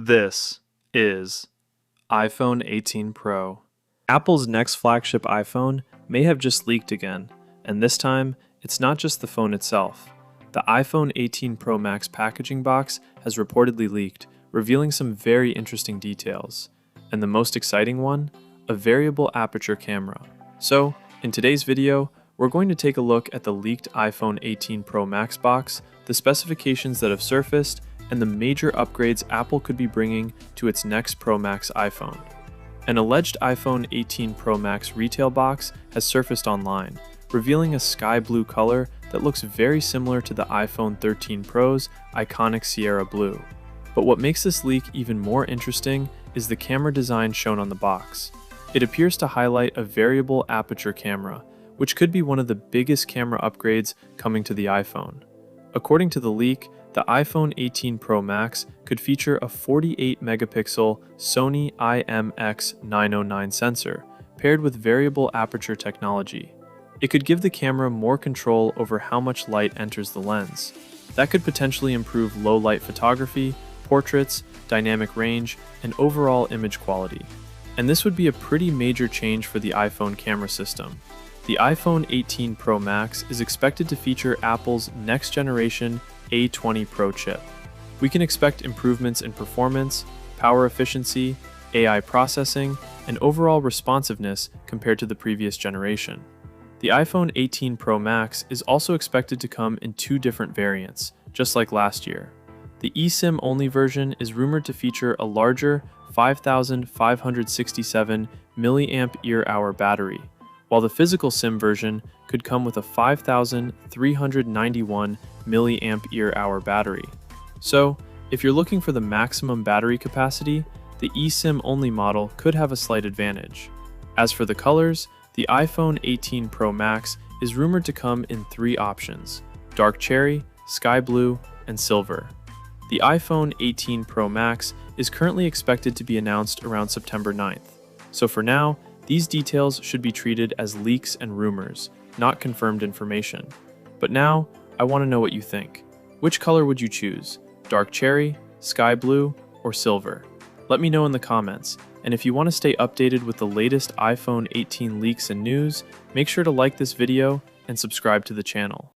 This is iPhone 18 Pro. Apple's next flagship iPhone may have just leaked again, and this time, it's not just the phone itself. The iPhone 18 Pro Max packaging box has reportedly leaked, revealing some very interesting details. And the most exciting one? A variable aperture camera. So, in today's video, we're going to take a look at the leaked iPhone 18 Pro Max box, the specifications that have surfaced, and the major upgrades Apple could be bringing to its next Pro Max iPhone. An alleged iPhone 18 Pro Max retail box has surfaced online, revealing a sky blue color that looks very similar to the iPhone 13 Pro's iconic Sierra blue. But what makes this leak even more interesting is the camera design shown on the box. It appears to highlight a variable aperture camera, which could be one of the biggest camera upgrades coming to the iPhone. According to the leak, the iPhone 18 Pro Max could feature a 48-megapixel Sony IMX909 sensor, paired with variable aperture technology. It could give the camera more control over how much light enters the lens. That could potentially improve low-light photography, portraits, dynamic range, and overall image quality. And this would be a pretty major change for the iPhone camera system. The iPhone 18 Pro Max is expected to feature Apple's next-generation A20 Pro chip. We can expect improvements in performance, power efficiency, AI processing, and overall responsiveness compared to the previous generation. The iPhone 18 Pro Max is also expected to come in two different variants, just like last year. The eSIM-only version is rumored to feature a larger 5,567 mAh battery, while the physical SIM version could come with a 5,391 mAh battery. So, if you're looking for the maximum battery capacity, the eSIM-only model could have a slight advantage. As for the colors, the iPhone 18 Pro Max is rumored to come in three options: dark cherry, sky blue, and silver. The iPhone 18 Pro Max is currently expected to be announced around September 9th. So for now, these details should be treated as leaks and rumors, not confirmed information. But now, I want to know what you think. Which color would you choose? Dark cherry, sky blue, or silver? Let me know in the comments. And if you want to stay updated with the latest iPhone 18 leaks and news, make sure to like this video and subscribe to the channel.